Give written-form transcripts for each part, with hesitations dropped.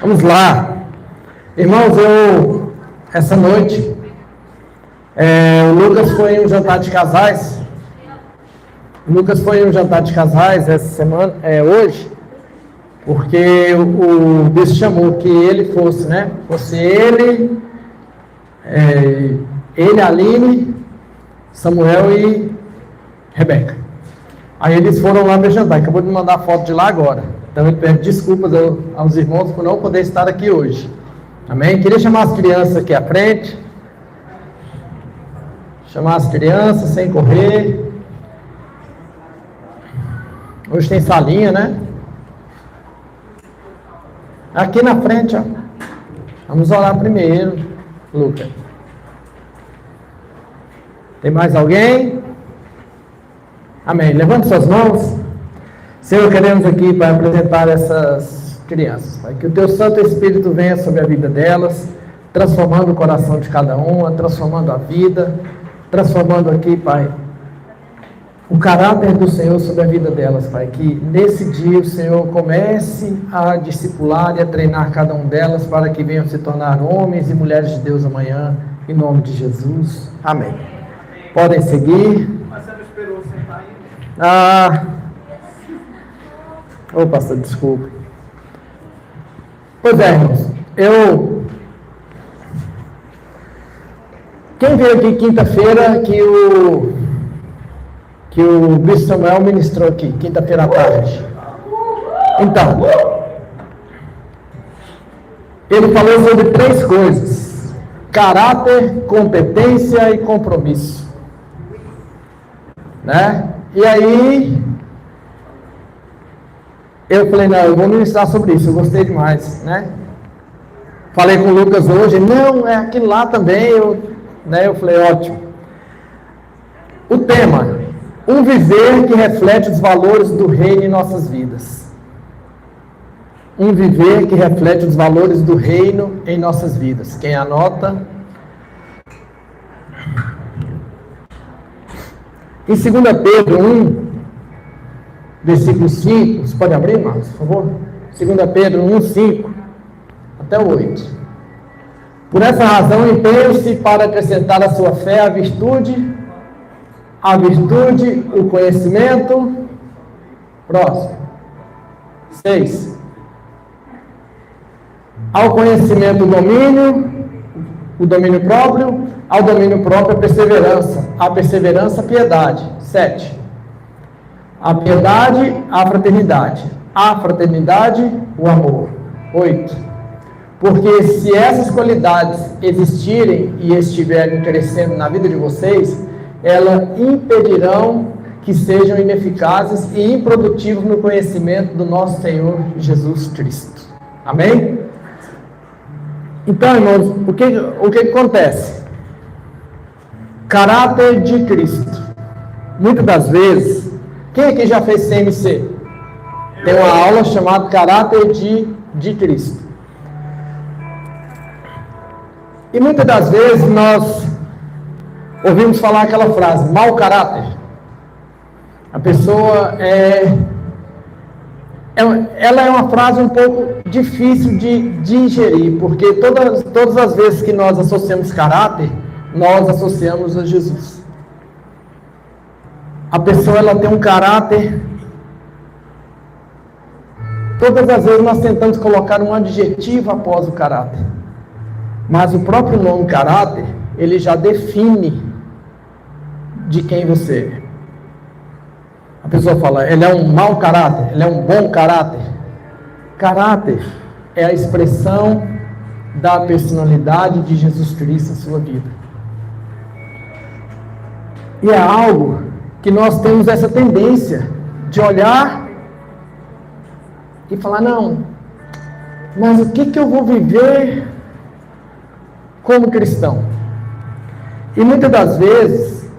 Vamos lá. Irmãos, essa noite, o Lucas foi em um jantar de casais. Essa semana, hoje, porque o Deus chamou que ele fosse, né? Fosse ele, Aline, Samuel e Rebeca. Aí eles foram lá ver jantar, acabou de mandar foto de lá agora. Então ele pede desculpas aos irmãos por não poder estar aqui hoje. Amém? Queria chamar as crianças aqui à frente. Chamar as crianças sem correr. Hoje tem salinha, né? Aqui na frente, ó. Vamos orar primeiro, Lucas. Tem mais alguém? Amém. Levante suas mãos. Senhor, queremos aqui para apresentar essas crianças, Pai. Que o Teu Santo Espírito venha sobre a vida delas, transformando o coração de cada uma, transformando a vida, transformando aqui, Pai, o caráter do Senhor sobre a vida delas, Pai. Que nesse dia o Senhor comece a discipular e a treinar cada um delas para que venham se tornar homens e mulheres de Deus amanhã, em nome de Jesus. Amém. Podem seguir. Mas você não esperou sentar ainda? Ô, pastor, desculpe. Pois é, irmãos. Quem veio aqui quinta-feira que o Bispo Samuel ministrou aqui, quinta-feira à tarde. Então, ele falou sobre 3 coisas: caráter, competência e compromisso. Né? E aí, eu falei, não, eu vou ministrar sobre isso, eu gostei demais, né? Falei com o Lucas hoje, não, é aquilo lá também, eu falei, ótimo. O tema: um viver que reflete os valores do reino em nossas vidas. Um viver que reflete os valores do reino em nossas vidas. Quem anota? Em 2 Pedro 1, versículo 5, você pode abrir, Marcos, por favor? 2 Pedro 1, 5, até o 8. Por essa razão, empenhe-se para acrescentar à sua fé a virtude, o conhecimento. Próximo. 6. Ao conhecimento, o domínio próprio, ao domínio próprio, a perseverança, a piedade. 7. A piedade, a fraternidade, o amor. 8. Porque se essas qualidades existirem e estiverem crescendo na vida de vocês, elas impedirão que sejam ineficazes e improdutivos no conhecimento do nosso Senhor Jesus Cristo. Amém? Então, irmãos, o que acontece? Caráter de Cristo. Muitas das vezes, quem aqui já fez CMC? Tem uma aula chamada Caráter de Cristo. E muitas das vezes nós ouvimos falar aquela frase, mau caráter. A pessoa ela é uma frase um pouco difícil de ingerir, porque todas as vezes que nós associamos caráter, nós associamos a Jesus. A pessoa, ela tem um caráter. Todas as vezes nós tentamos colocar um adjetivo após o caráter, mas o próprio nome caráter, ele já define de quem você é. A pessoa fala, ele é um mau caráter, ele é um bom caráter. Caráter é a expressão da personalidade de Jesus Cristo em sua vida. E é algo que nós temos essa tendência de olhar e falar, não, mas o que eu vou viver como cristão? E muitas das vezes,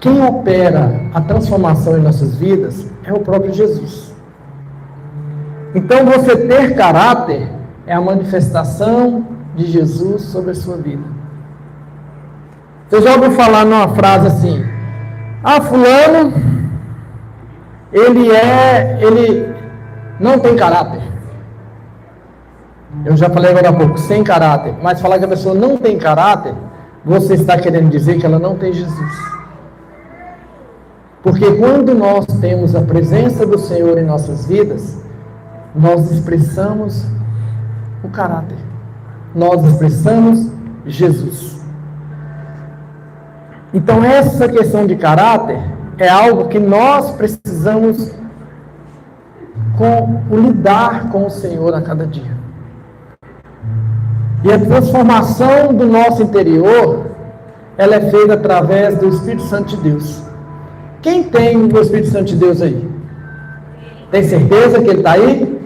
quem opera a transformação em nossas vidas é o próprio Jesus. Então, você ter caráter é a manifestação de Jesus sobre a sua vida. Você já ouviu falar numa frase assim, fulano, ele não tem caráter. Eu já falei agora há pouco, sem caráter. Mas falar que a pessoa não tem caráter, você está querendo dizer que ela não tem Jesus. Porque quando nós temos a presença do Senhor em nossas vidas, nós expressamos o caráter. Nós expressamos Jesus. Então essa questão de caráter é algo que nós precisamos lidar com o Senhor a cada dia. E a transformação do nosso interior, ela é feita através do Espírito Santo de Deus. Quem tem o Espírito Santo de Deus aí? Tem certeza que ele está aí?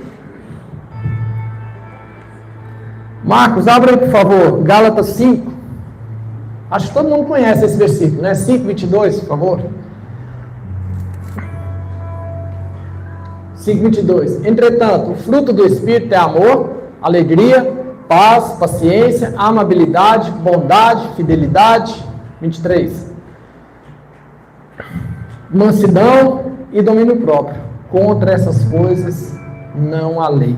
Marcos, abra aí, por favor, Gálatas 5. Acho que todo mundo conhece esse versículo, né? 5:22, por favor. 5:22. Entretanto, o fruto do Espírito é amor, alegria, paz, paciência, amabilidade, bondade, fidelidade. 23. Mansidão e domínio próprio. Contra essas coisas não há lei.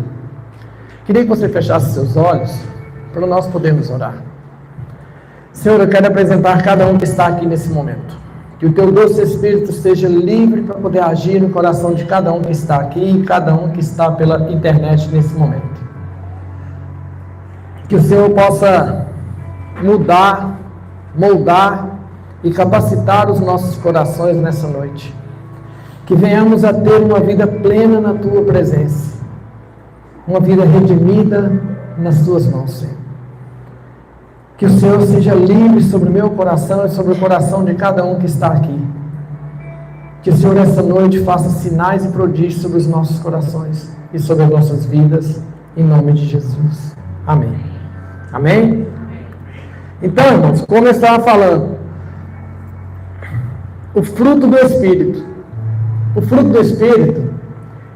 Queria que você fechasse seus olhos para nós podermos orar. Senhor, eu quero apresentar cada um que está aqui nesse momento. Que o teu doce Espírito esteja livre para poder agir no coração de cada um que está aqui e cada um que está pela internet nesse momento. Que o Senhor possa mudar, moldar e capacitar os nossos corações nessa noite. Que venhamos a ter uma vida plena na Tua presença. Uma vida redimida nas Tuas mãos, Senhor. Que o Senhor seja livre sobre o meu coração e sobre o coração de cada um que está aqui. Que o Senhor essa noite faça sinais e prodígios sobre os nossos corações e sobre as nossas vidas, em nome de Jesus. Amém. Amém? Então, irmãos, como eu estava falando, o fruto do Espírito. O fruto do Espírito,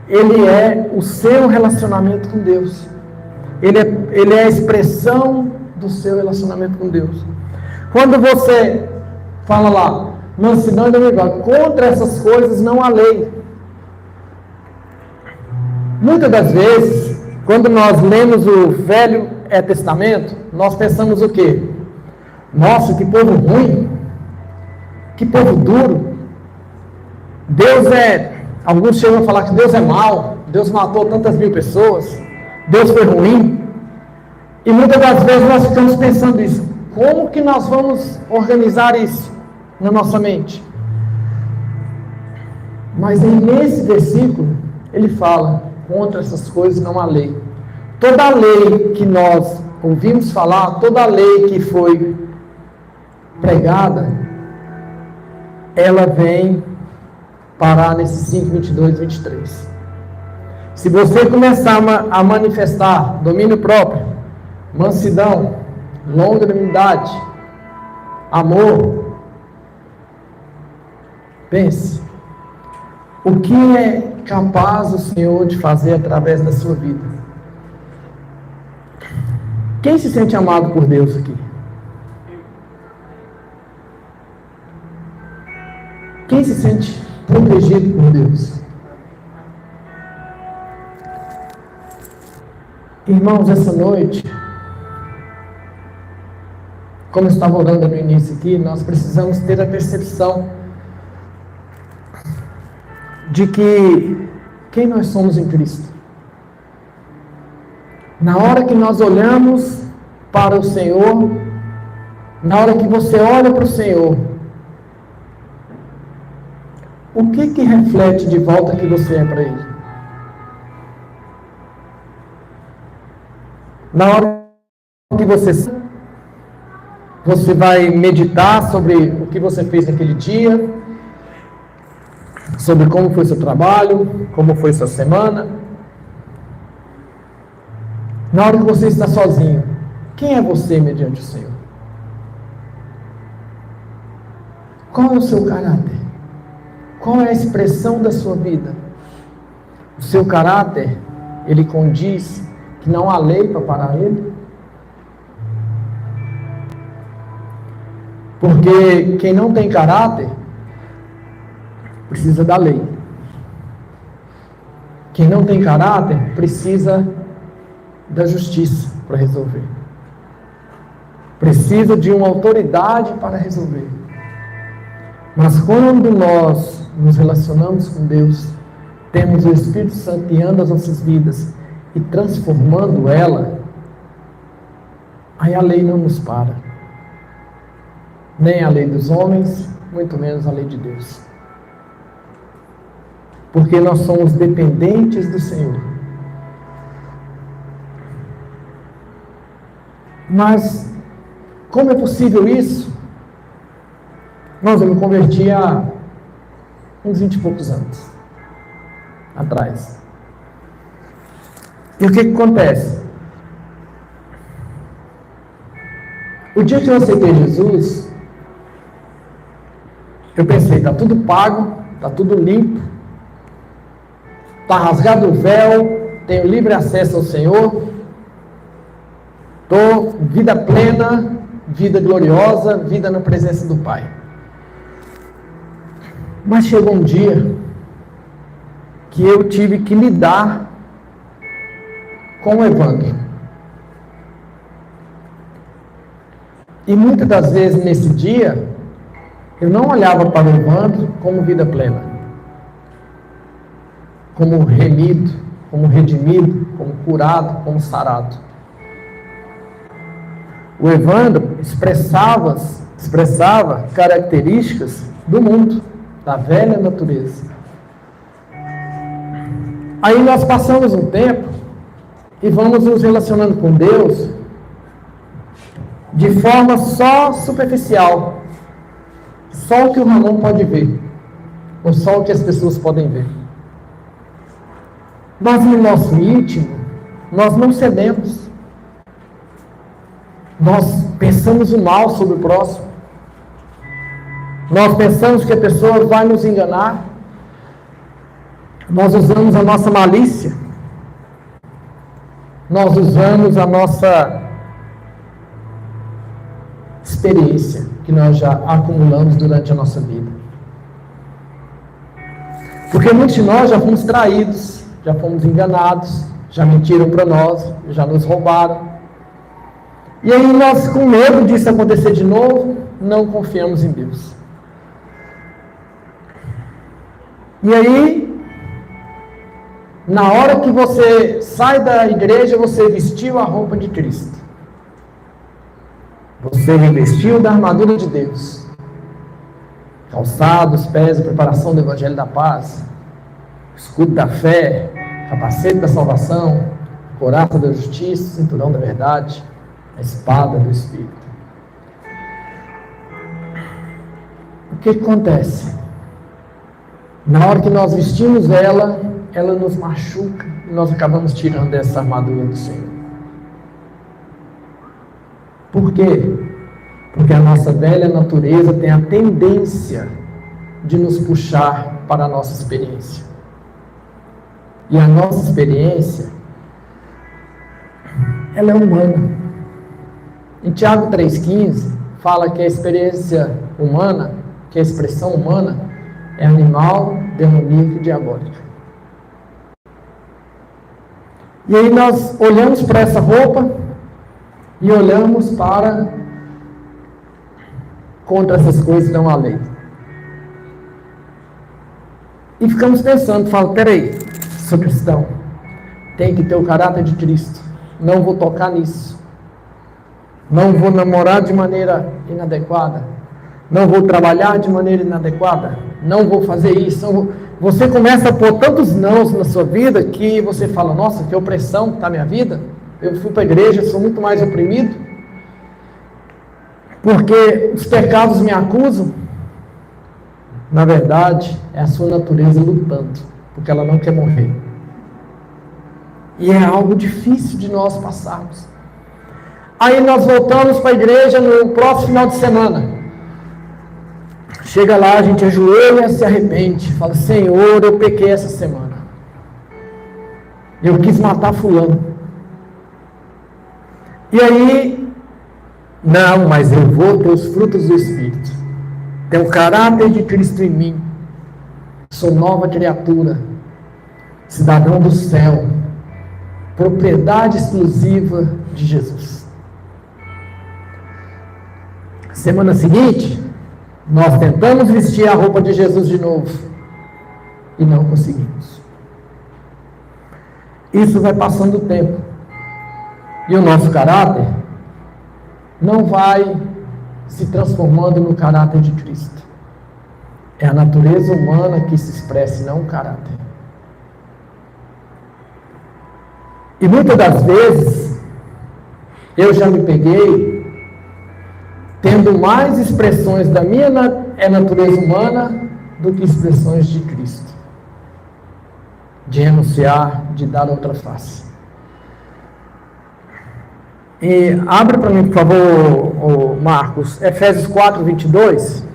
ele é o seu relacionamento com Deus. Ele é a expressão do seu relacionamento com Deus. Quando você fala lá, mansidão e domínio, contra essas coisas não há lei. Muitas das vezes, quando nós lemos o Velho Testamento, nós pensamos o quê? Nossa, que povo ruim, que povo duro. Alguns chegam a falar que Deus é mau, Deus matou tantas mil pessoas, Deus foi ruim. E muitas das vezes nós ficamos pensando isso. Como que nós vamos organizar isso na nossa mente? Mas aí nesse versículo, ele fala, contra essas coisas não há lei. Toda a lei que nós ouvimos falar, toda a lei que foi pregada, ela vem parar nesses 5:22 e 23. Se você começar a manifestar domínio próprio, mansidão, longanimidade, amor, pense, o que é capaz o Senhor de fazer através da sua vida? Quem se sente amado por Deus aqui? Quem se sente protegido por Deus? Irmãos, essa noite, como eu estava orando no início aqui, nós precisamos ter a percepção de que quem nós somos em Cristo. Na hora que nós olhamos para o Senhor, na hora que você olha para o Senhor, o que reflete de volta que você é para Ele? Na hora que você vai meditar sobre o que você fez naquele dia, sobre como foi seu trabalho, como foi sua semana. Na hora que você está sozinho, quem é você mediante o Senhor? Qual é o seu caráter? Qual é a expressão da sua vida? O seu caráter, ele condiz que não há lei para parar ele? Porque quem não tem caráter precisa da lei. Quem não tem caráter precisa da justiça para resolver. Precisa de uma autoridade para resolver. Mas quando nós nos relacionamos com Deus, temos o Espírito Santo guiando as nossas vidas e transformando ela, aí a lei não nos para. Nem a lei dos homens, muito menos a lei de Deus. Porque nós somos dependentes do Senhor. Mas, como é possível isso? Eu me converti há uns 20 e poucos anos atrás. E o que acontece? O dia que eu aceitei Jesus, eu pensei, está tudo pago, está tudo limpo, está rasgado o véu, tenho livre acesso ao Senhor, estou vida plena, vida gloriosa, vida na presença do Pai. Mas chegou um dia que eu tive que lidar com o Evandro. E muitas das vezes nesse dia, eu não olhava para o Evandro como vida plena, como remido, como redimido, como curado, como sarado. O Evandro expressava características do mundo, da velha natureza. Aí nós passamos um tempo e vamos nos relacionando com Deus de forma só superficial. Só o que o Ramon pode ver, ou só o que as pessoas podem ver. Mas no nosso íntimo, nós não cedemos. Nós pensamos o mal sobre o próximo. Nós pensamos que a pessoa vai nos enganar. Nós usamos a nossa malícia. Nós usamos a nossa experiência que nós já acumulamos durante a nossa vida. Porque muitos de nós já fomos traídos, já fomos enganados, já mentiram para nós, já nos roubaram. E aí nós, com medo disso acontecer de novo, não confiamos em Deus. E aí, na hora que você sai da igreja, você vestiu a roupa de Cristo. Você revestiu da armadura de Deus. Calçados, pés, a preparação do Evangelho da Paz, escudo da fé, capacete da salvação, couraça da justiça, cinturão da verdade, a espada do Espírito. O que acontece? Na hora que nós vestimos ela nos machuca e nós acabamos tirando essa armadura do Senhor. Por quê? Porque a nossa velha natureza tem a tendência de nos puxar para a nossa experiência. E a nossa experiência, ela é humana. Em Tiago 3,15, fala que a experiência humana, que a expressão humana, é animal, demoníaca e diabólica. E aí nós olhamos para essa roupa e olhamos para contra essas coisas não há lei. E ficamos pensando, peraí, sou cristão, tem que ter o caráter de Cristo, não vou tocar nisso, não vou namorar de maneira inadequada, não vou trabalhar de maneira inadequada, não vou fazer isso, não vou... Você começa a pôr tantos nãos na sua vida que você fala, nossa, que opressão está a minha vida. Eu fui para a igreja, sou muito mais oprimido, porque os pecados me acusam. Na verdade, é a sua natureza lutando, porque ela não quer morrer. E é algo difícil de nós passarmos. Aí nós voltamos para a igreja no próximo final de semana. Chega lá, a gente ajoelha, se arrepende, fala, Senhor, eu pequei essa semana. Eu quis matar fulano. E aí, não, mas eu vou ter os frutos do Espírito. Tenho o caráter de Cristo em mim. Sou nova criatura. Cidadão do céu. propriedade exclusiva de Jesus. Semana seguinte, nós tentamos vestir a roupa de Jesus de novo e não conseguimos. Isso vai passando o tempo e o nosso caráter não vai se transformando no caráter de Cristo. É a natureza humana que se expressa, não o caráter. E muitas das vezes, eu já me peguei tendo mais expressões da minha natureza humana do que expressões de Cristo. De renunciar, de dar outra face. E abre para mim, por favor, Marcos, Efésios 4, 22.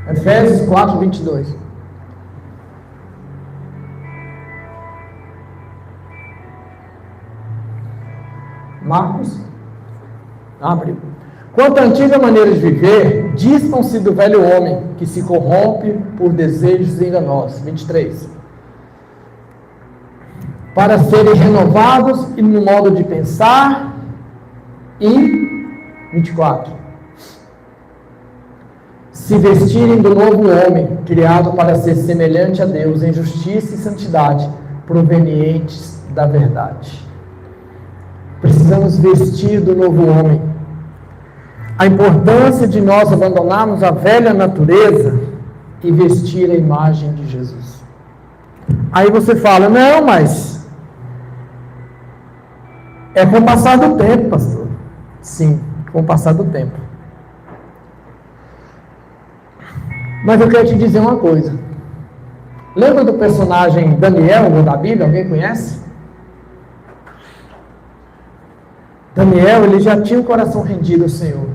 Efésios 4, 22. Marcos, abre. Quanto à antiga maneira de viver, dispam-se do velho homem, que se corrompe por desejos enganosos. 23. Para serem renovados no modo de pensar. E 24. Se vestirem do novo homem, criado para ser semelhante a Deus em justiça e santidade, provenientes da verdade. Precisamos vestir do novo homem. A importância de nós abandonarmos a velha natureza e vestir a imagem de Jesus. Aí você fala, não, mas é com o passar do tempo, pastor. Sim, com o passar do tempo. Mas eu quero te dizer uma coisa. Lembra do personagem Daniel da Bíblia? Alguém conhece? Daniel, ele já tinha o coração rendido ao Senhor.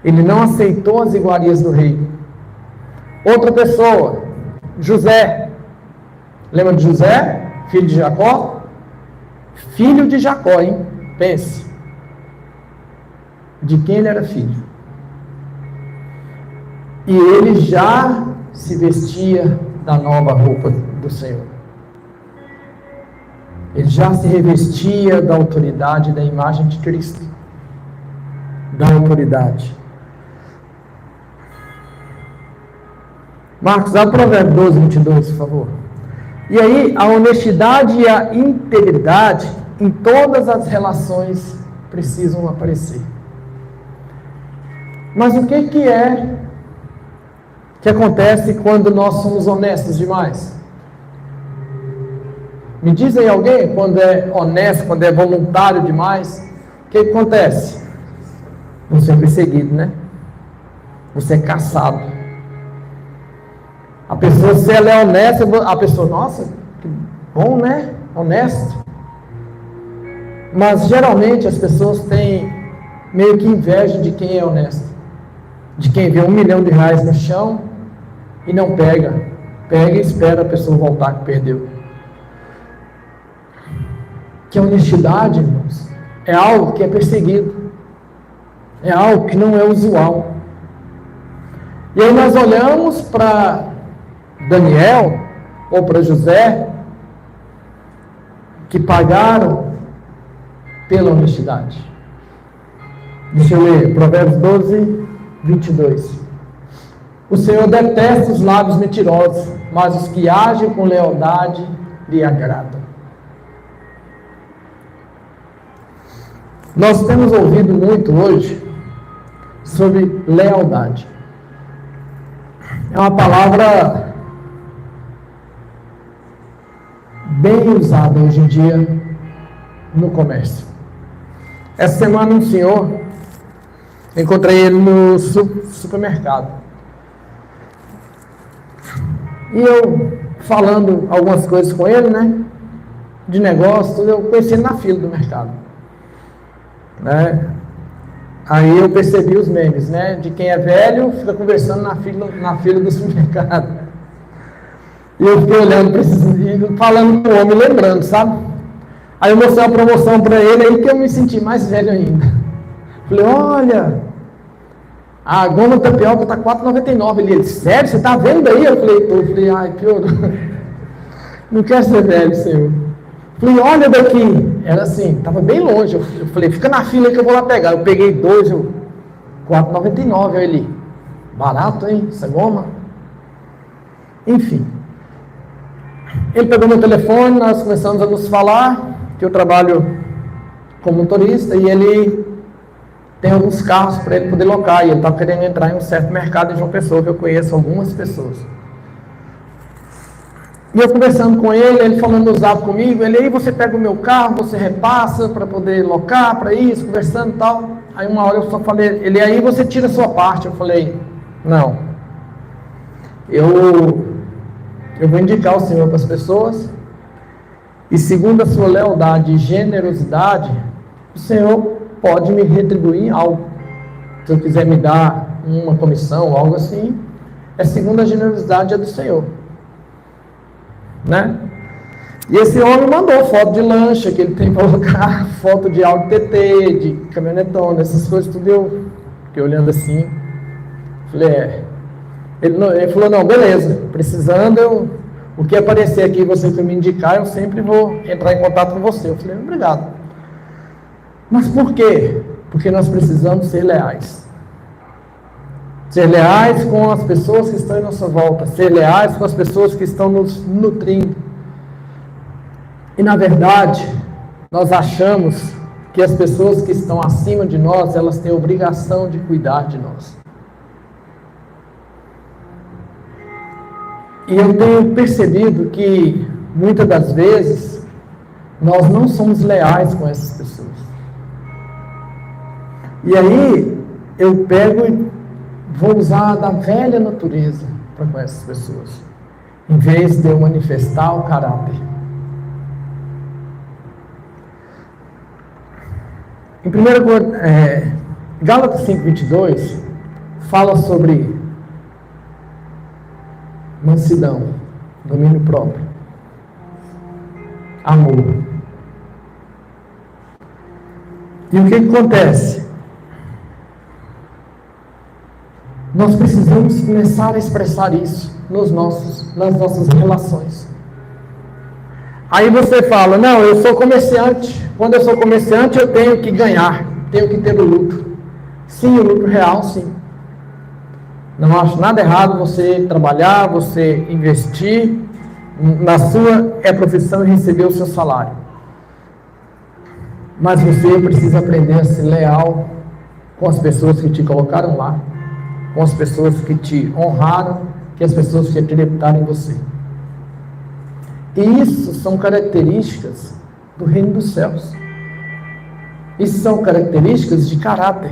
Ele não aceitou as iguarias do rei. Outra pessoa, José. Lembra de José? Filho de Jacó? Filho de Jacó, hein? Pense. De quem ele era filho. E ele já se vestia da nova roupa do Senhor. Ele já se revestia da autoridade, da imagem de Cristo. Da autoridade. Marcos, dá o provérbio 12, 22, por favor. E aí, a honestidade e a integridade em todas as relações precisam aparecer. Mas o que acontece quando nós somos honestos demais? Me diz aí alguém, quando é honesto, quando é voluntário demais, o que acontece? Você é perseguido, né? Você é caçado. A pessoa, se ela é honesta, a pessoa, nossa, que bom, né? Honesto. Mas geralmente as pessoas têm meio que inveja de quem é honesto. De quem vê R$1 milhão no chão e não pega. Pega e espera a pessoa voltar que perdeu. Que a honestidade, irmãos, é algo que é perseguido. É algo que não é usual. E aí nós olhamos para Daniel, ou para José, que pagaram pela honestidade. Deixa eu ler, Provérbios 12, 22. O Senhor detesta os lábios mentirosos, mas os que agem com lealdade lhe agradam. Nós temos ouvido muito hoje sobre lealdade. É uma palavra bem usada hoje em dia no comércio. Essa semana um senhor, encontrei ele no supermercado. E eu falando algumas coisas com ele, né? De negócio, eu conheci ele na fila do mercado. Né? Aí eu percebi os memes, né? De quem é velho, fica conversando na fila do supermercado. E eu fiquei olhando para esses, falando com o homem, lembrando, sabe? Aí eu mostrei uma promoção para ele, aí que eu me senti mais velho ainda. Falei, olha, A goma tapioca está R$4,99. Ele, sério, você está vendo aí? Eu falei, ai, piorou. Não quero ser velho, Senhor. Falei, olha daqui. Era assim, estava bem longe. Eu falei, fica na fila aí que eu vou lá pegar. Eu peguei 2, R$4,99. Aí ele, barato, hein, essa goma? Enfim. Ele pegou meu telefone, nós começamos a nos falar, que eu trabalho como motorista, e ele tem alguns carros para ele poder locar, e ele estava querendo entrar em um certo mercado de João Pessoa, que eu conheço algumas pessoas. E eu conversando com ele falando no zap comigo, ele, aí você pega o meu carro, você repassa para poder locar, para isso, conversando e tal. Aí uma hora eu só falei, ele, aí você tira a sua parte. Eu falei, não, eu vou indicar o Senhor para as pessoas, e segundo a sua lealdade e generosidade, o Senhor pode me retribuir algo. Se eu quiser me dar uma comissão, algo assim, é segundo a generosidade é do Senhor. Né? E esse homem mandou foto de lancha que ele tem para colocar, foto de Audi TT, de caminhonetona, essas coisas tudo. Eu fiquei olhando assim, falei, Ele falou, não, beleza, precisando, o que aparecer aqui, você for me indicar, eu sempre vou entrar em contato com você. Eu falei, obrigado. Mas por quê? Porque nós precisamos ser leais. Ser leais com as pessoas que estão em nossa volta, ser leais com as pessoas que estão nos nutrindo. E na verdade, nós achamos que as pessoas que estão acima de nós, elas têm a obrigação de cuidar de nós. E eu tenho percebido que, muitas das vezes, nós não somos leais com essas pessoas. E aí, eu pego e vou usar da velha natureza para com essas pessoas, em vez de eu manifestar o caráter. Em Gálatas 5:22, fala sobre mansidão, domínio próprio, amor. E o que acontece? Nós precisamos começar a expressar isso nas nossas relações. Aí você fala, não, eu sou comerciante. Quando eu sou comerciante, eu tenho que ganhar, tenho que ter o lucro. Sim, o lucro real, sim. Não acho nada errado você trabalhar, você investir na sua profissão e receber o seu salário. Mas você precisa aprender a ser leal com as pessoas que te colocaram lá, com as pessoas que te honraram, com as pessoas que acreditaram em você. E isso são características do reino dos céus. Isso são características de caráter.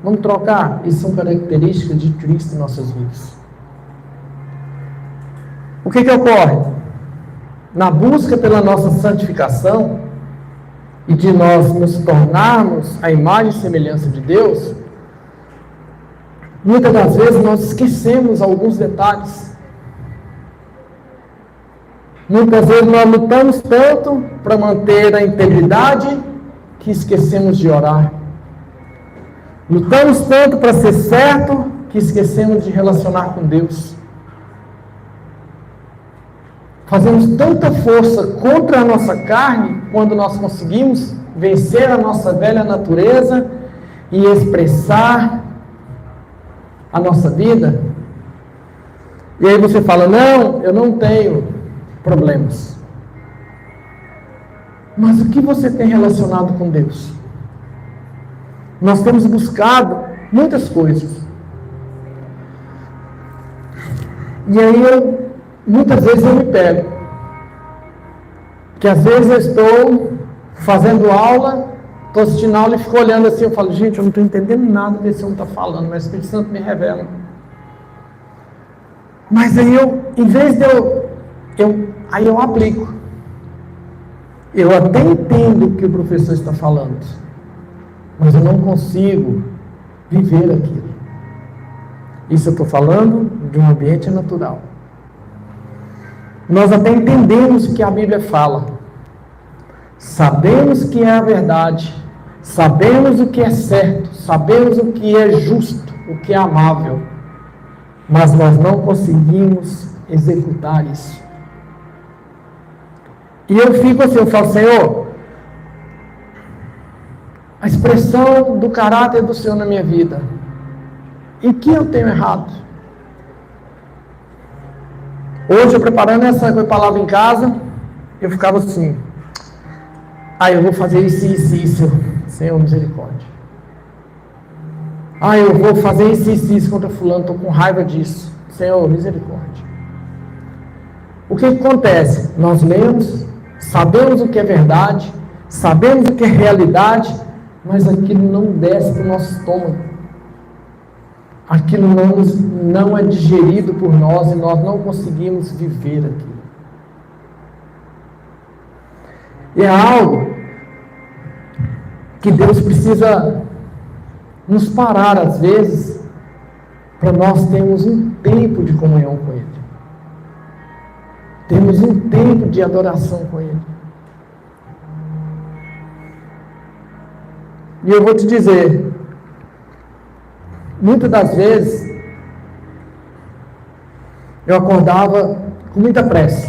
Vamos trocar? Isso são características de Cristo em nossas vidas. O que ocorre? Na busca pela nossa santificação e de nós nos tornarmos a imagem e semelhança de Deus, muitas das vezes nós esquecemos alguns detalhes. Muitas vezes nós lutamos tanto para manter a integridade que esquecemos de orar. Lutamos tanto para ser certo que esquecemos de relacionar com Deus. Fazemos tanta força contra a nossa carne quando nós conseguimos vencer a nossa velha natureza e expressar a nossa vida. E aí você fala, não, eu não tenho problemas. Mas o que você tem relacionado com Deus? Nós temos buscado muitas coisas. E aí muitas vezes eu me pego. Que às vezes eu estou fazendo aula, estou assistindo aula e fico olhando assim, eu falo, gente, eu não estou entendendo nada desse homem está falando, mas o Espírito Santo me revela. Mas aí em vez de aí eu aplico. Eu até entendo o que o professor está falando, mas eu não consigo viver aquilo. Isso eu estou falando de um ambiente natural. Nós até entendemos o que a Bíblia fala. Sabemos que é a verdade. Sabemos o que é certo. Sabemos o que é justo. o que é amável, mas nós não conseguimos executar isso. E eu fico assim, eu falo, Senhor, a expressão do caráter do Senhor na minha vida, em que eu tenho errado? Hoje, eu preparando essa palavra em casa, eu ficava assim, eu vou fazer isso, Senhor, misericórdia. Eu vou fazer isso contra fulano, estou com raiva disso, Senhor, misericórdia. O que acontece? Nós lemos, sabemos o que é verdade, sabemos o que é realidade, mas aquilo não desce para o nosso estômago. Aquilo não é digerido por nós e nós não conseguimos viver aquilo. E é algo que Deus precisa nos parar às vezes para nós termos um tempo de comunhão com Ele. Temos um tempo de adoração com Ele. E eu vou te dizer, muitas das vezes, eu acordava com muita pressa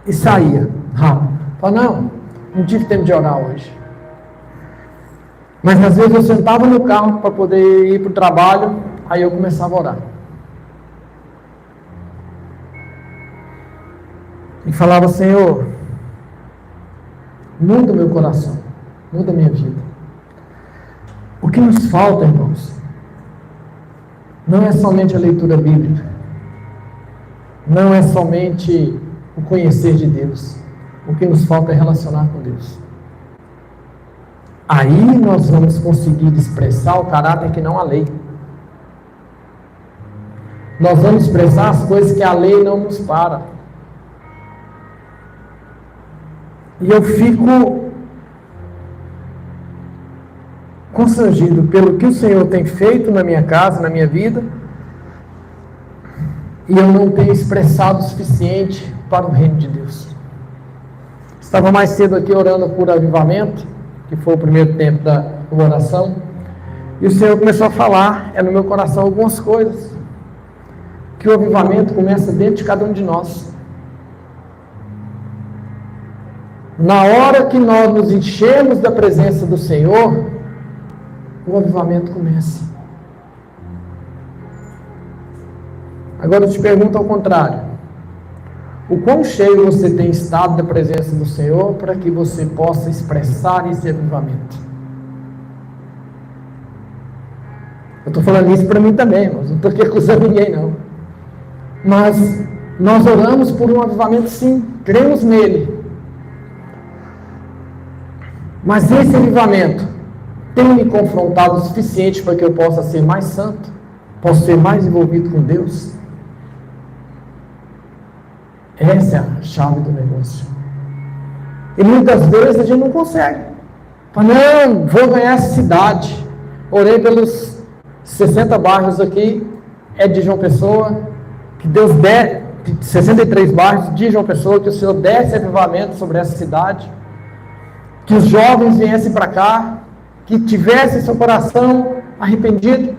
e saía rápido. Falava, não tive tempo de orar hoje. Mas às vezes eu sentava no carro para poder ir para o trabalho, aí eu começava a orar. E falava, Senhor, muda o meu coração, muda a minha vida. O que nos falta, irmãos, não é somente a leitura bíblica, não é somente o conhecer de Deus. O que nos falta é relacionar com Deus. Aí nós vamos conseguir expressar o caráter que não há lei. Nós vamos expressar as coisas que a lei não nos para. E eu fico constrangido pelo que o Senhor tem feito na minha casa, na minha vida, e eu não tenho expressado o suficiente para o reino de Deus. Estava mais cedo aqui orando por avivamento, que foi o primeiro tempo da oração, e o Senhor começou a falar, no meu coração, algumas coisas, que o avivamento começa dentro de cada um de nós. Na hora que nós nos enchemos da presença do Senhor, o avivamento começa. Agora eu te pergunto ao contrário. O quão cheio você tem estado da presença do Senhor para que você possa expressar esse avivamento? Eu estou falando isso para mim também, mas não estou aqui acusando ninguém não. Mas nós oramos por um avivamento sim, cremos nele. Mas esse avivamento tem me confrontado o suficiente para que eu possa ser mais santo, possa ser mais envolvido com Deus? Essa é a chave do negócio. E muitas vezes a gente não consegue. Fala, não, vou ganhar essa cidade. Orei pelos 60 bairros aqui, é de João Pessoa, que Deus der, 63 bairros de João Pessoa, que o Senhor desse avivamento sobre essa cidade, que os jovens viessem para cá, que tivessem seu coração arrependido.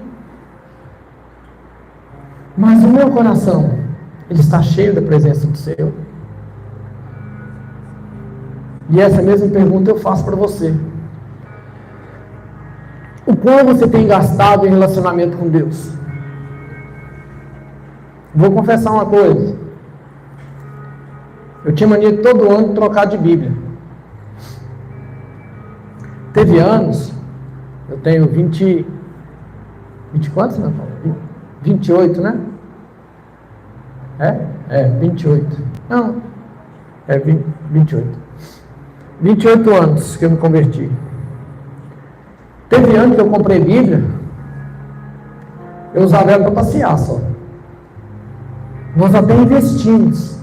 Mas o meu coração, ele está cheio da presença do Senhor? E essa mesma pergunta eu faço para você. O quanto você tem gastado em relacionamento com Deus? Vou confessar uma coisa. Eu tinha mania de todo ano trocar de Bíblia. Teve anos, eu tenho 20 quantos, meu pai? 28, né? 28. Não, 28. 28 anos que eu me converti. Teve ano que eu comprei Bíblia, eu usava ela para passear só. Nós até investimos,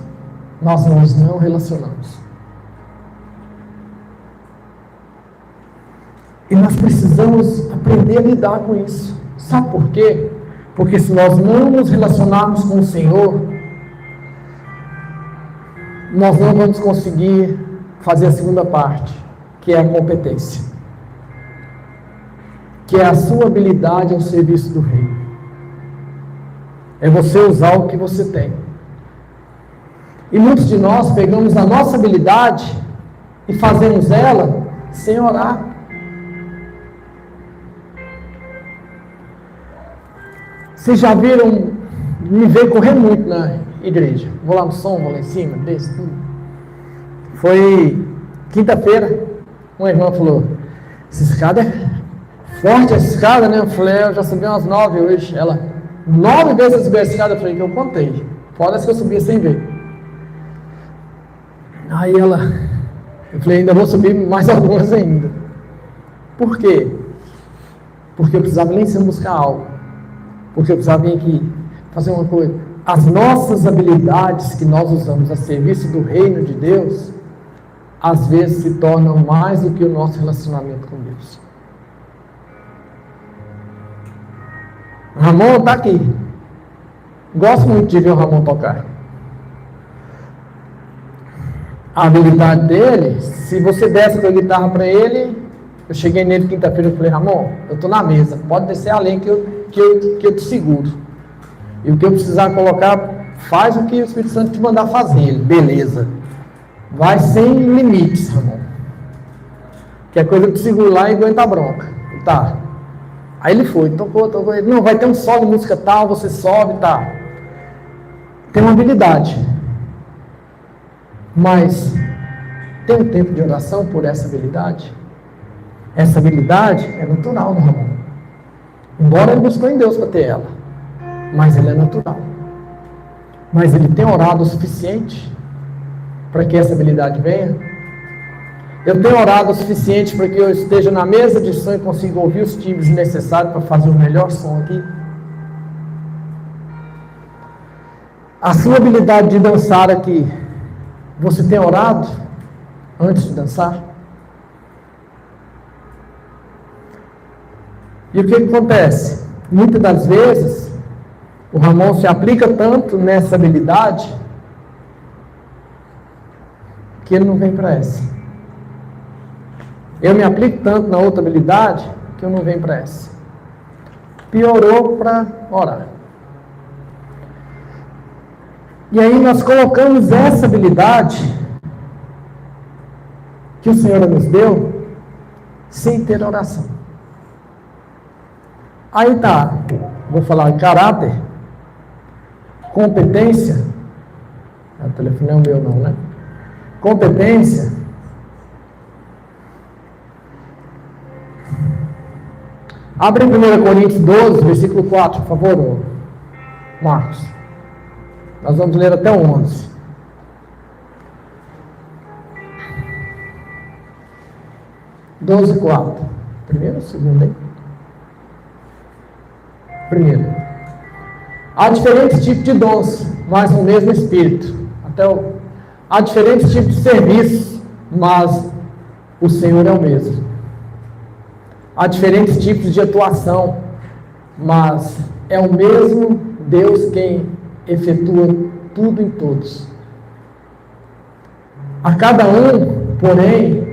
nós não relacionamos. E nós precisamos aprender a lidar com isso. Sabe por quê? Porque se nós não nos relacionarmos com o Senhor, nós não vamos conseguir fazer a segunda parte, que é a competência. que é a sua habilidade ao serviço do reino. É você usar o que você tem. E muitos de nós pegamos a nossa habilidade e fazemos ela sem orar. Vocês já viram me ver correr muito na igreja? Vou lá no som, vou lá em cima, desço tudo. Foi quinta-feira, uma irmã falou: essa escada é forte, essa escada, né? Eu falei: eu já subi umas 9 hoje. Ela: 9 vezes eu subi a escada. Eu falei: que eu contei. Fora as que eu subia sem ver. Aí eu falei: ainda vou subir mais algumas ainda. Por quê? Porque eu precisava lá em cima buscar algo. Porque eu precisava vir aqui fazer uma coisa. As nossas habilidades que nós usamos a serviço do reino de Deus, às vezes se tornam mais do que o nosso relacionamento com Deus. O Ramon está aqui. Gosto muito de ver o Ramon tocar. A habilidade dele, se você desse a guitarra para ele, eu cheguei nele quinta-feira e falei: Ramon, eu estou na mesa, pode descer além que eu te seguro. E o que eu precisar colocar, faz o que o Espírito Santo te mandar fazer. Ele: beleza. Vai sem limites, Ramon. Que é coisa que eu te seguro lá e aguenta a bronca. Tá. Aí ele foi, tocou. Ele: não, vai ter um solo de música tal, você sobe, tá. Tem uma habilidade. Mas tem um tempo de oração por essa habilidade? Essa habilidade é natural no Ramon. Embora ele buscou em Deus para ter ela, mas ela é natural. Mas ele tem orado o suficiente para que essa habilidade venha? Eu tenho orado o suficiente para que eu esteja na mesa de som e consiga ouvir os timbres necessários para fazer o melhor som aqui? A sua habilidade de dançar aqui, você tem orado antes de dançar? E o que acontece? Muitas das vezes, o Ramon se aplica tanto nessa habilidade que ele não vem para essa. Eu me aplico tanto na outra habilidade que eu não venho para essa. Piorou para orar. E aí nós colocamos essa habilidade que o Senhor nos deu sem ter oração. Aí tá, vou falar de caráter, competência. O telefone não é o meu não, né? Competência. Abre em 1 Coríntios 12, versículo 4, por favor, Marcos. Nós vamos ler até o 11. Doze, 4. Primeiro ou segundo, hein? Primeiro. Há diferentes tipos de dons, mas no mesmo Espírito. Há diferentes tipos de serviços, mas o Senhor é o mesmo. Há diferentes tipos de atuação, mas é o mesmo Deus quem efetua tudo em todos. A cada um, porém,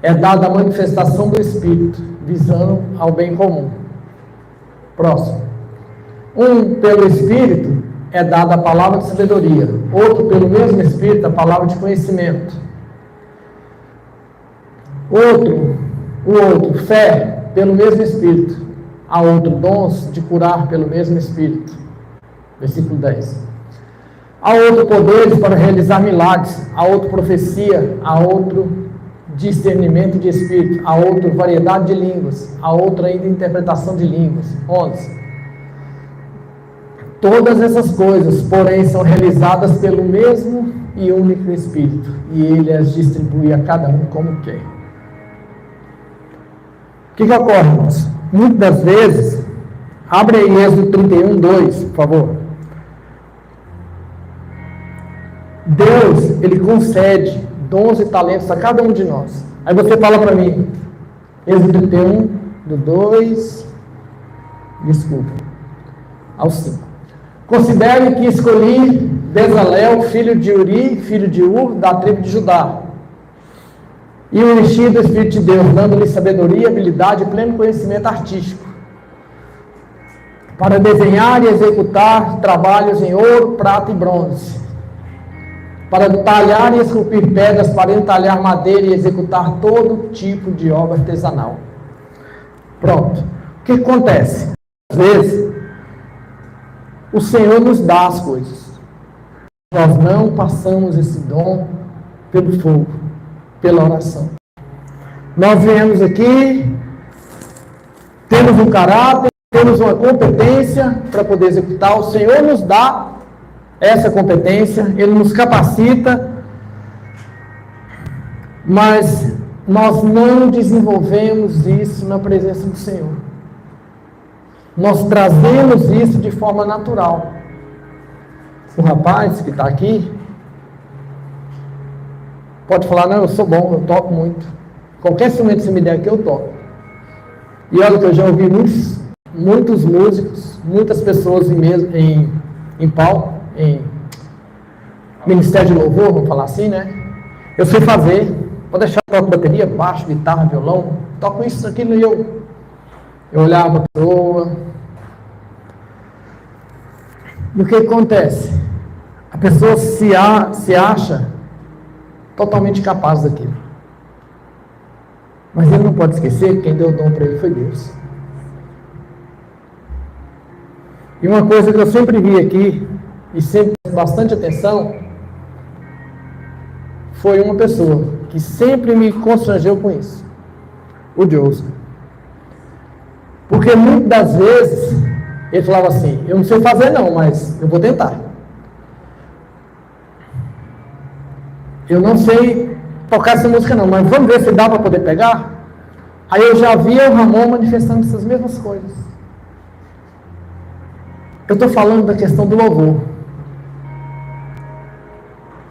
é dada a manifestação do Espírito, visando ao bem comum. Próximo. Um, pelo Espírito, é dada a palavra de sabedoria. Outro, pelo mesmo Espírito, a palavra de conhecimento. O outro, fé, pelo mesmo Espírito. Há outro, dons de curar pelo mesmo Espírito. Versículo 10. Há outro, poderes para realizar milagres. Há outro, profecia. Há outro, discernimento de Espírito. Há outro, variedade de línguas. Há outro ainda, interpretação de línguas. 11. Todas essas coisas, porém, são realizadas pelo mesmo e único Espírito. E Ele as distribui a cada um como quer. O que ocorre, irmãos? Muitas das vezes, abre aí Êxodo 31, 2, por favor. Deus, Ele concede dons e talentos a cada um de nós. Aí você fala para mim, Êxodo 31, do 2, desculpa, ao 5. Considere que escolhi Bezalel, filho de Uri, filho de Ur, da tribo de Judá. e o enchido do Espírito de Deus, dando-lhe sabedoria, habilidade e pleno conhecimento artístico, para desenhar e executar trabalhos em ouro, prata e bronze, para talhar e esculpir pedras, para entalhar madeira e executar todo tipo de obra artesanal. Pronto. O que acontece? Às vezes, o Senhor nos dá as coisas. Nós não passamos esse dom pelo fogo, pela oração. Nós viemos aqui, temos um caráter, temos uma competência para poder executar. O Senhor nos dá essa competência, Ele nos capacita, mas nós não desenvolvemos isso na presença do Senhor. Nós trazemos isso de forma natural. O rapaz que está aqui pode falar, não, eu sou bom, eu toco muito. Qualquer instrumento que você me der aqui, eu toco. E olha que eu já ouvi muitos músicos, muitas pessoas em palco, em ministério de louvor, vamos falar assim, né? Eu sei fazer, pode deixar eu toco bateria, baixo, guitarra, violão, toco isso, aquilo, e eu olhava para a pessoa. E o que acontece? A pessoa se acha totalmente capaz daquilo. Mas ele não pode esquecer que quem deu o dom para ele foi Deus. E uma coisa que eu sempre vi aqui, e sempre com bastante atenção, foi uma pessoa que sempre me constrangeu com isso. O Joseph. Porque muitas das vezes ele falava assim, eu não sei fazer não, mas eu vou tentar. Eu não sei tocar essa música não, mas vamos ver se dá para poder pegar? Aí eu já via o Ramon manifestando essas mesmas coisas. Eu estou falando da questão do louvor.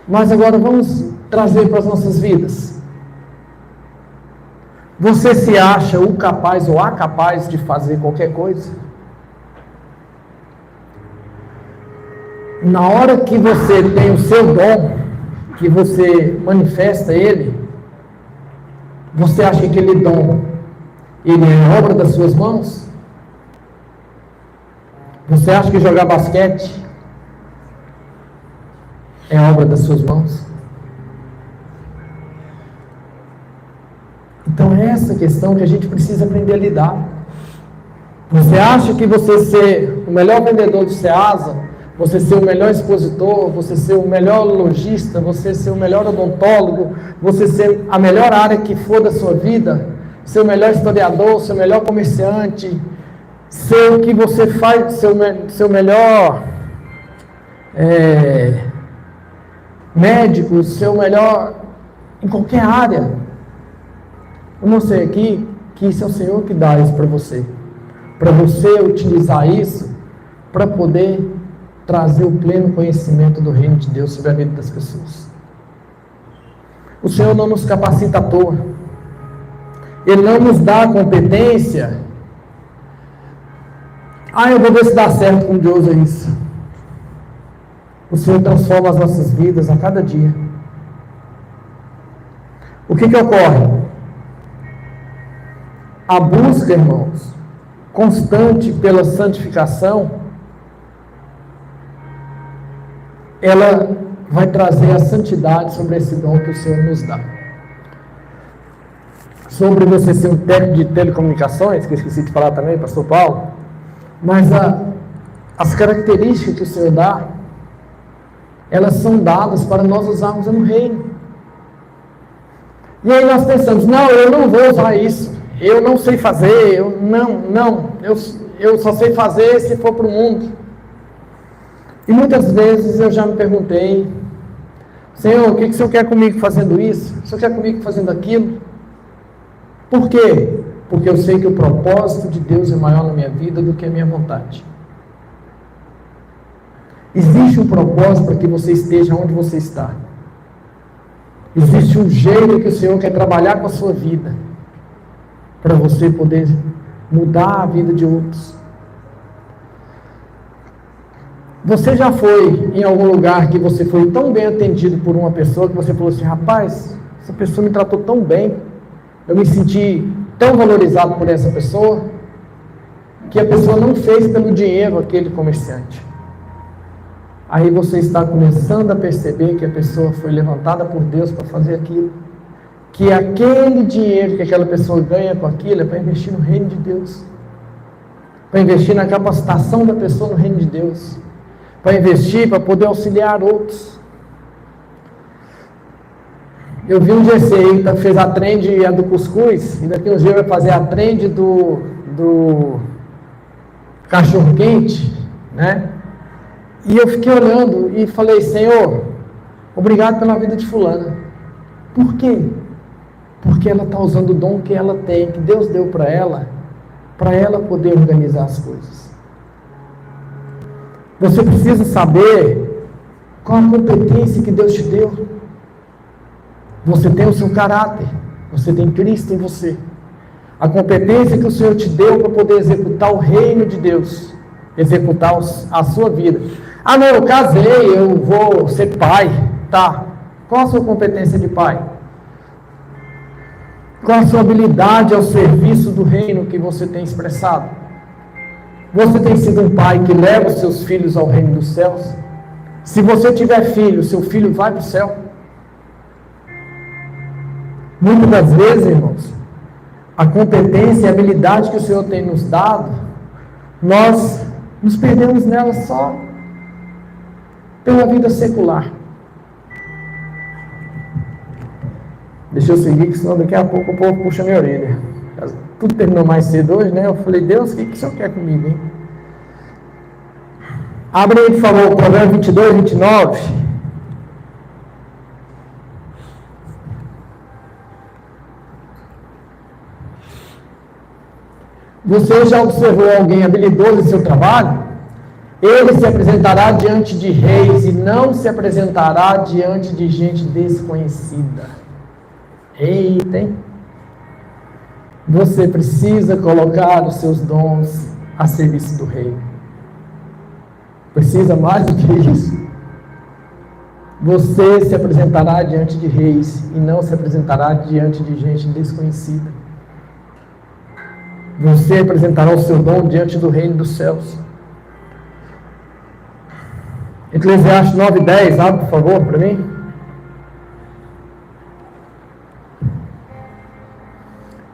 Mas agora vamos trazer para as nossas vidas. Você se acha o capaz ou a capaz de fazer qualquer coisa? Na hora que você tem o seu dom, que você manifesta ele, você acha que aquele dom, ele é obra das suas mãos? Você acha que jogar basquete é obra das suas mãos? Então é essa questão que a gente precisa aprender a lidar. Você acha que você ser o melhor vendedor do Ceasa, você ser o melhor expositor, você ser o melhor lojista, você ser o melhor odontólogo, você ser a melhor área que for da sua vida, ser o melhor historiador, ser o melhor comerciante, ser o que você faz, ser o melhor médico, ser o melhor em qualquer área. Eu não sei aqui que isso é o Senhor que dá isso para você utilizar isso para poder trazer o pleno conhecimento do reino de Deus sobre a vida das pessoas. O Senhor não nos capacita à toa. Ele não nos dá a competência. Eu vou ver se dá certo com Deus, é isso. O Senhor transforma as nossas vidas a cada dia. O que ocorre? A busca, irmãos, constante pela santificação, ela vai trazer a santidade sobre esse dom que o Senhor nos dá. Sobre você ser um técnico de telecomunicações, que eu esqueci de falar também, pastor Paulo, mas as características que o Senhor dá, elas são dadas para nós usarmos no reino. E aí nós pensamos, não, eu não vou usar isso, eu não sei fazer, eu só sei fazer se for para o mundo. E muitas vezes eu já me perguntei, Senhor, o que o Senhor quer comigo fazendo isso? O Senhor quer comigo fazendo aquilo? Por quê? Porque eu sei que o propósito de Deus é maior na minha vida do que a minha vontade. Existe um propósito para que você esteja onde você está. Existe um jeito que o Senhor quer trabalhar com a sua vida, para você poder mudar a vida de outros. Você já foi em algum lugar que você foi tão bem atendido por uma pessoa que você falou assim, rapaz, essa pessoa me tratou tão bem, eu me senti tão valorizado por essa pessoa, que a pessoa não fez pelo dinheiro aquele comerciante. Aí você está começando a perceber que a pessoa foi levantada por Deus para fazer aquilo, que aquele dinheiro que aquela pessoa ganha com aquilo é para investir no reino de Deus, para investir na capacitação da pessoa no reino de Deus, para investir, para poder auxiliar outros. Eu vi um GC aí que fez a trend do cuscuz, e daqui uns dias vai fazer a trend do cachorro quente, né? E eu fiquei olhando e falei: Senhor, obrigado pela vida de fulana. Por quê? Porque ela está usando o dom que ela tem, que Deus deu para ela poder organizar as coisas. Você precisa saber qual a competência que Deus te deu. Você tem o seu caráter, você tem Cristo em você. A competência que o Senhor te deu para poder executar o reino de Deus, executar a sua vida. Ah, não, eu casei, eu vou ser pai. Tá. Qual a sua competência de pai? Qual a sua habilidade ao serviço do reino que você tem expressado? Você tem sido um pai que leva os seus filhos ao reino dos céus? Se você tiver filho, seu filho vai para o céu? Muitas das vezes, irmãos, a competência e a habilidade que o Senhor tem nos dado, nós nos perdemos nela só pela vida secular. Deixa eu seguir, que senão daqui a pouco o povo puxa minha orelha. Tudo terminou mais cedo hoje, né? Eu falei: Deus, o que o Senhor quer comigo, hein? Abre aí, por favor, o Provérbios 22, 29. Você já observou alguém habilidoso em seu trabalho? Ele se apresentará diante de reis e não se apresentará diante de gente desconhecida. Eita, hein? Você precisa colocar os seus dons a serviço do reino. Precisa mais do que isso. Você se apresentará diante de reis e não se apresentará diante de gente desconhecida. Você apresentará o seu dom diante do reino dos céus. Eclesiastes 9:10, abre por favor para mim.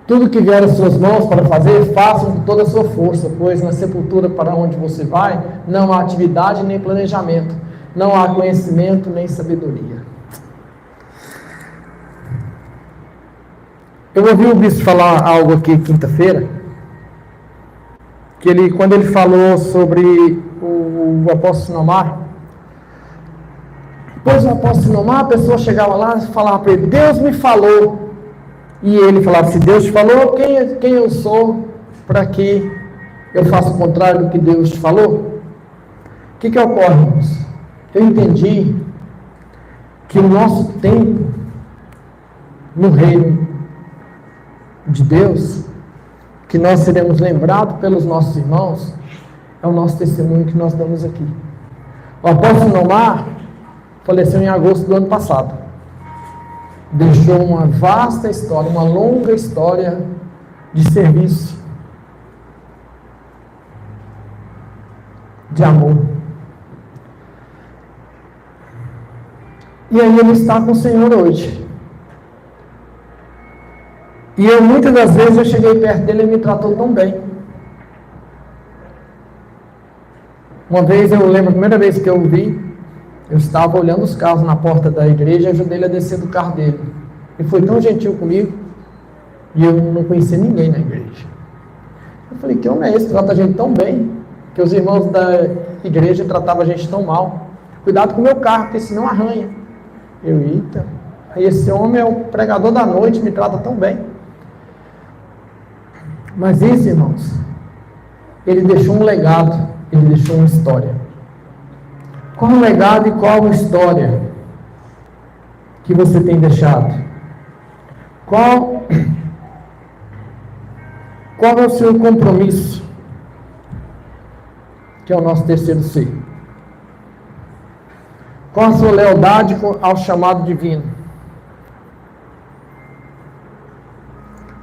Tudo que vier às suas mãos para fazer, façam com toda a sua força, pois na sepultura para onde você vai, não há atividade nem planejamento, não há conhecimento nem sabedoria. Eu ouvi o bispo falar algo aqui quinta-feira, que quando ele falou sobre o apóstolo Sinomar, depois do apóstolo Sinomar, a pessoa chegava lá e falava para ele: Deus me falou. E ele falava: se Deus te falou, quem eu sou para que eu faça o contrário do que Deus te falou? O que ocorre, irmãos? Eu entendi que o nosso tempo no reino de Deus, que nós seremos lembrados pelos nossos irmãos, é o nosso testemunho que nós damos aqui. O apóstolo Sinomar faleceu em agosto do ano passado. Deixou uma vasta história, uma longa história de serviço, de amor. E aí ele está com o Senhor hoje. E muitas das vezes eu cheguei perto dele e ele me tratou tão bem. Uma vez eu lembro, a primeira vez que eu o vi, eu estava olhando os carros na porta da igreja e ajudei ele a descer do carro dele. Ele foi tão gentil comigo, e eu não conhecia ninguém na igreja. Eu falei: que homem é esse? Trata a gente tão bem, que os irmãos da igreja tratavam a gente tão mal. Cuidado com o meu carro, porque senão arranha. Eita, aí esse homem é o pregador da noite, me trata tão bem. Mas isso, irmãos, ele deixou um legado, ele deixou uma história. Qual o legado e qual a história que você tem deixado? Qual é o seu compromisso? Que é o nosso terceiro C. Qual a sua lealdade ao chamado divino?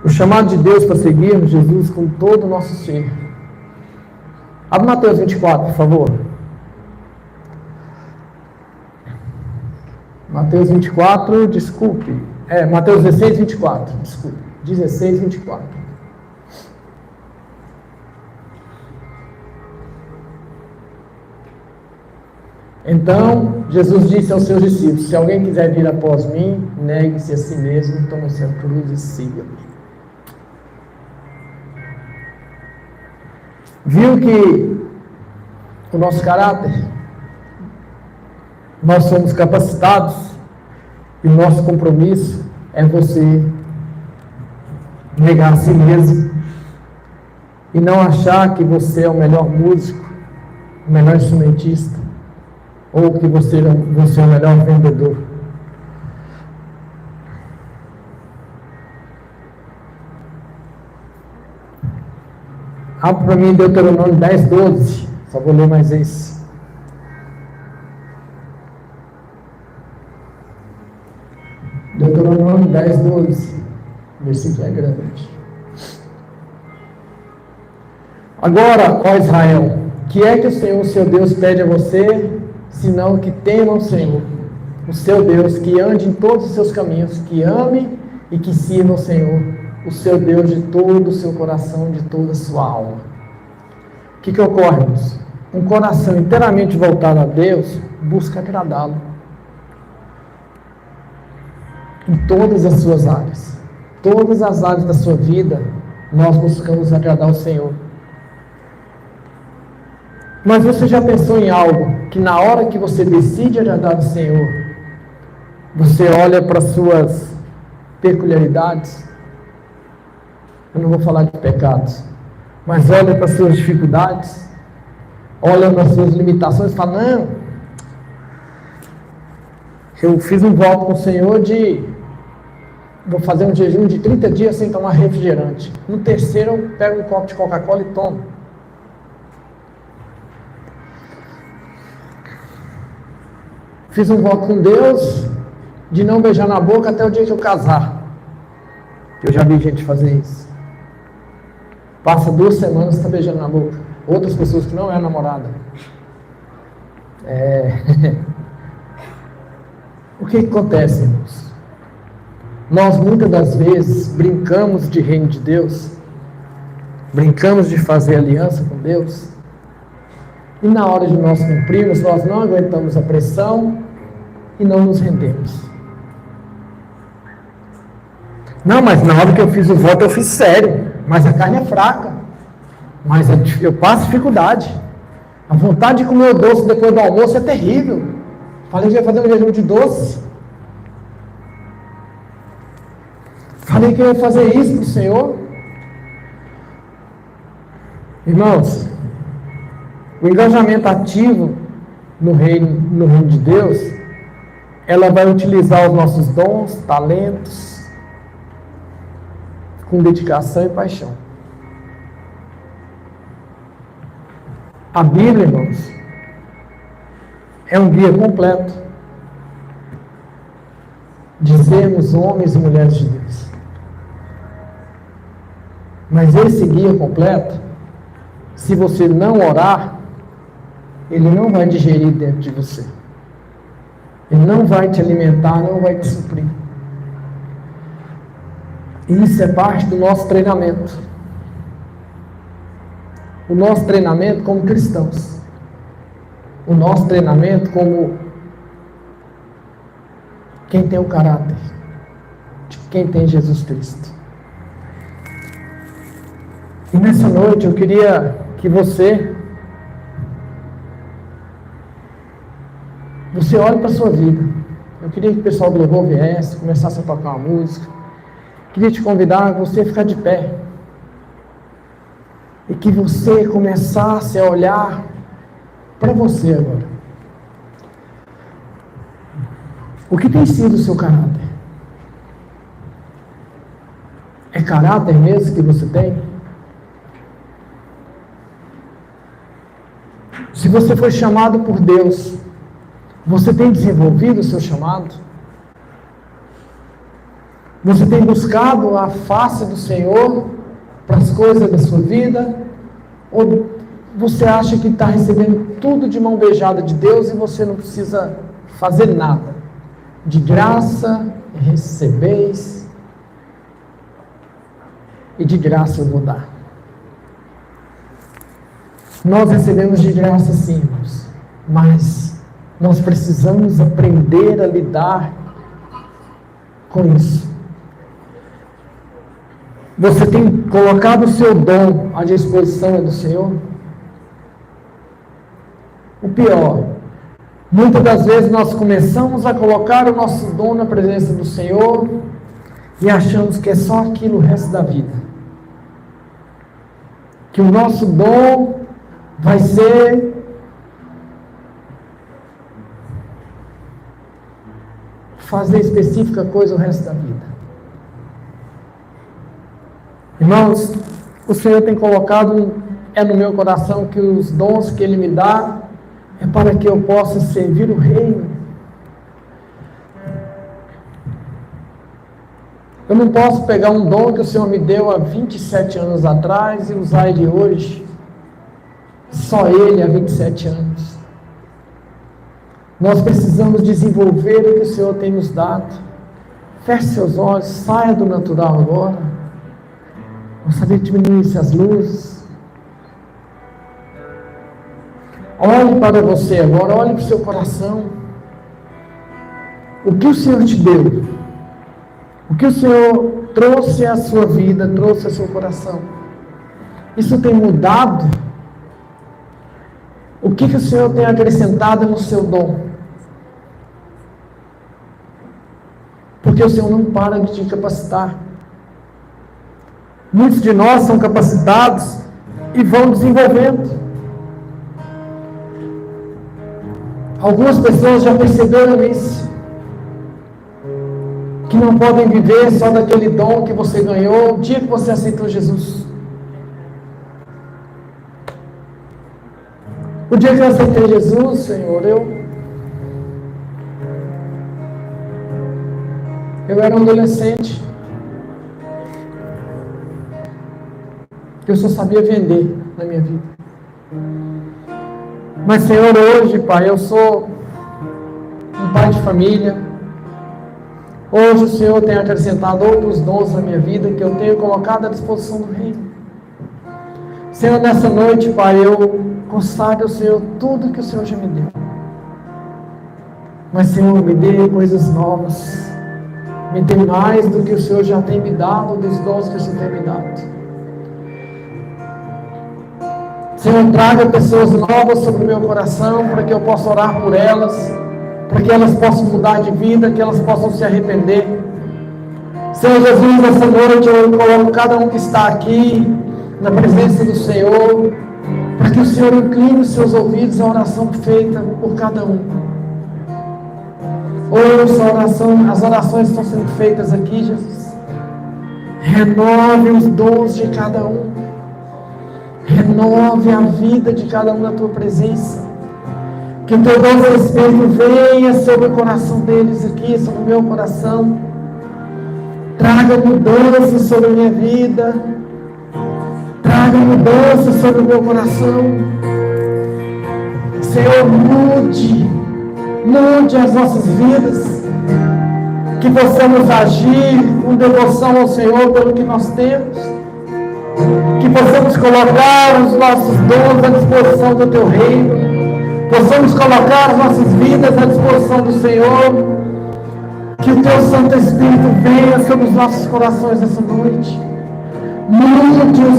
O chamado de Deus para seguirmos Jesus com todo o nosso ser. Abre Mateus 24, por favor. Mateus 24, desculpe. Mateus 16, 24. Desculpe. 16, 24. Então, Jesus disse aos seus discípulos: se alguém quiser vir após mim, negue-se a si mesmo, tome a sua cruz e siga-me. Viu que o nosso caráter, nós somos capacitados e o nosso compromisso é você negar a si mesmo e não achar que você é o melhor músico, o melhor instrumentista ou que você é o melhor vendedor. Abra para mim Deuteronômio 10, 12. Só vou ler mais esse. Deuteronômio 10, 12. O versículo é grande. Agora, ó Israel, que é que o Senhor, seu Deus, pede a você, senão que tema o Senhor, o seu Deus, que ande em todos os seus caminhos, que ame e que sirva o Senhor, o seu Deus, de todo o seu coração, de toda a sua alma. O que ocorre, irmãos? Um coração inteiramente voltado a Deus busca agradá-lo em todas as suas áreas. Todas as áreas da sua vida, nós buscamos agradar o Senhor. Mas você já pensou em algo que na hora que você decide agradar o Senhor, você olha para as suas peculiaridades? Eu não vou falar de pecados, mas olha para as suas dificuldades, olha para as suas limitações e fala: não, eu fiz um voto com o Senhor vou fazer um jejum de 30 dias sem tomar refrigerante. No terceiro eu pego um copo de Coca-Cola e tomo. Fiz um voto com Deus de não beijar na boca até o dia que eu casar. Eu já vi gente fazer isso. Passa 2 semanas e está beijando na boca. Outras pessoas que não é namorada. O que acontece, irmãos? Nós muitas das vezes brincamos de reino de Deus, brincamos de fazer aliança com Deus, e na hora de nós cumprirmos, nós não aguentamos a pressão e não nos rendemos. Não, mas na hora que eu fiz o voto eu fiz sério, mas a carne é fraca, mas eu passo dificuldade. A vontade de comer o doce depois do almoço é terrível. Falei que ia fazer um jejum de doce. Falei que eu ia fazer isso para o Senhor. Irmãos, o engajamento ativo no reino de Deus, ela vai utilizar os nossos dons, talentos, com dedicação e paixão. A Bíblia, irmãos, é um guia completo de sermos homens e mulheres de Deus. Mas esse guia completo, se você não orar, ele não vai digerir dentro de você. Ele não vai te alimentar, não vai te suprir. Isso é parte do nosso treinamento. O nosso treinamento como cristãos. O nosso treinamento como quem tem o caráter de quem tem Jesus Cristo. E nessa noite eu queria que você olhe para a sua vida. Eu queria que o pessoal do louvor viesse, começasse a tocar uma música. Queria te convidar a você ficar de pé. E que você começasse a olhar para você agora. O que tem sido o seu caráter? É caráter mesmo que você tem? Se você foi chamado por Deus, você tem desenvolvido o seu chamado? Você tem buscado a face do Senhor para as coisas da sua vida? Ou você acha que está recebendo tudo de mão beijada de Deus e você não precisa fazer nada? De graça recebeis e de graça eu vou dar. Nós recebemos de graça sim, irmãos, mas nós precisamos aprender a lidar com isso. Você tem colocado o seu dom à disposição do Senhor? O pior, muitas das vezes nós começamos a colocar o nosso dom na presença do Senhor e achamos que é só aquilo o resto da vida. Que o nosso dom vai ser fazer específica coisa o resto da vida. Irmãos, o Senhor tem colocado no meu coração que os dons que Ele me dá é para que eu possa servir o reino. Eu não posso pegar um dom que o Senhor me deu há 27 anos atrás e usar ele hoje. Só ele há 27 anos. Nós precisamos desenvolver o que o Senhor tem nos dado. Feche seus olhos, saia do natural agora. Gostaria que diminuísse as luzes. Olhe para você agora, olhe para o seu coração. O que o Senhor te deu? O que o Senhor trouxe à sua vida, trouxe ao seu coração? Isso tem mudado? O que o Senhor tem acrescentado no seu dom? Porque o Senhor não para de te capacitar. Muitos de nós são capacitados e vão desenvolvendo. Algumas pessoas já perceberam isso. Que não podem viver só daquele dom que você ganhou o dia que você aceitou Jesus. O dia que eu aceitei Jesus, Senhor, eu era um adolescente. Eu só sabia vender na minha vida. Mas, Senhor, hoje, Pai, eu sou um pai de família. Hoje o Senhor tem acrescentado outros dons na minha vida que eu tenho colocado à disposição do Reino. Senhor, nessa noite, Pai, eu consagro ao Senhor tudo que o Senhor já me deu. Mas, Senhor, me dê coisas novas. Me dê mais do que o Senhor já tem me dado, dos dons que o Senhor tem me dado. Senhor, traga pessoas novas sobre o meu coração, para que eu possa orar por elas, para que elas possam mudar de vida, que elas possam se arrepender. Senhor Jesus, nessa noite eu coloco cada um que está aqui, na presença do Senhor, para que o Senhor incline os seus ouvidos à oração feita por cada um. Ouça as orações estão sendo feitas aqui, Jesus. Renove os dons de cada um. Renove a vida de cada um na tua presença. Que o teu dom do Espírito venha sobre o coração deles aqui, sobre o meu coração. Traga mudança sobre a minha vida. Traga mudança sobre o meu coração. Senhor, mude as nossas vidas. Que possamos agir com devoção ao Senhor pelo que nós temos. Que possamos colocar os nossos dons à disposição do Teu reino. Possamos colocar as nossas vidas à disposição do Senhor. Que o Teu Santo Espírito venha sobre os nossos corações essa noite. Mude o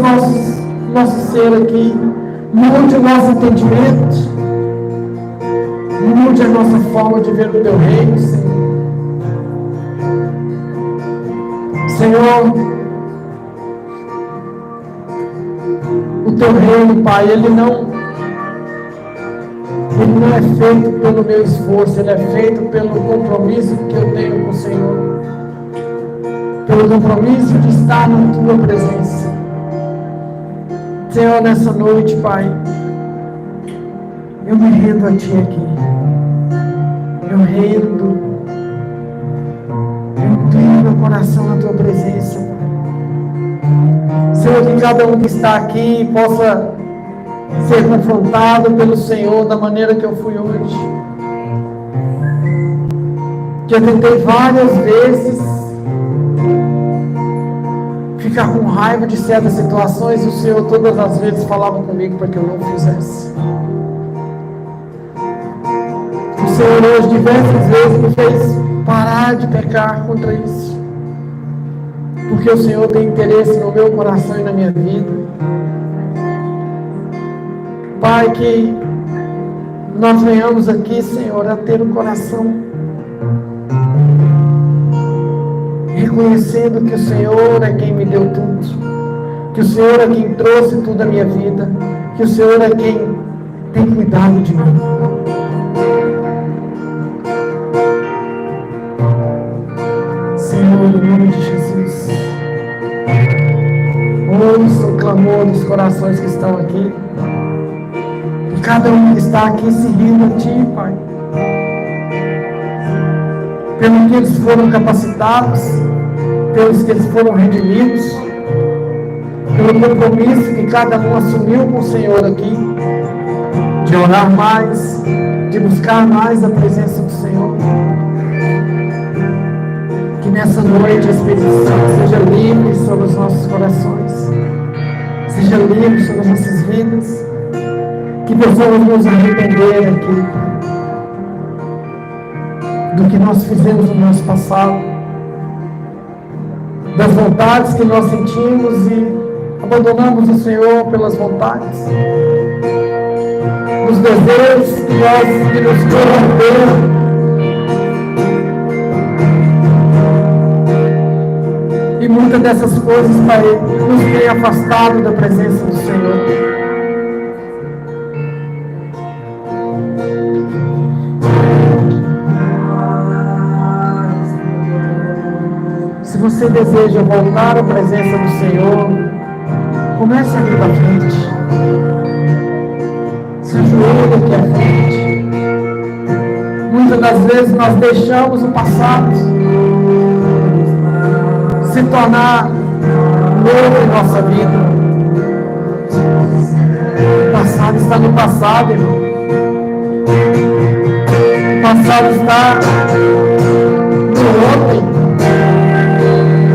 nosso ser aqui. Mude o nosso entendimento. Mude a nossa forma de ver o Teu reino, Senhor. Senhor, o Teu reino, Pai, ele não é feito pelo meu esforço, ele é feito pelo compromisso que eu tenho com o Senhor, pelo compromisso de estar na Tua presença. Senhor, nessa noite, Pai, eu me rendo a Ti aqui, eu inclino meu coração na tua presença, Pai. Senhor, que cada um que está aqui possa ser confrontado pelo Senhor da maneira que eu fui hoje. Que eu tentei várias vezes ficar com raiva de certas situações e o Senhor todas as vezes falava comigo para que eu não fizesse. O Senhor hoje diversas vezes me fez parar de pecar contra isso, porque o Senhor tem interesse no meu coração e na minha vida. Pai, que nós venhamos aqui, Senhor, a ter um coração reconhecendo que o Senhor é quem me deu tudo, que o Senhor é quem trouxe tudo à minha vida, que o Senhor é quem tem cuidado de mim. Senhor, em nome de Jesus, ouça o clamor dos corações que estão aqui, e cada um que está aqui se rindo a Ti, Pai, pelo que eles foram capacitados, pelos que eles foram redimidos, pelo compromisso que cada um assumiu com o Senhor aqui, de orar mais, de buscar mais a presença do Senhor. Que nessa noite a Espírito Santo seja livre sobre os nossos corações, seja livre sobre as nossas vidas, que possamos nos arrepender aqui, Pai, do que nós fizemos no nosso passado, das vontades que nós sentimos e abandonamos o Senhor pelas vontades, dos desejos que nos corromperam, e muitas dessas coisas, Pai, nos têm afastado da presença do Senhor. Se você deseja voltar à presença do Senhor, comece aqui da frente. Se ajoelhe aqui à frente. Muitas das vezes nós deixamos o passado se tornar novo em nossa vida. O passado está no passado, irmão. O passado está no ontem.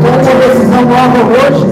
Toma uma decisão nova hoje.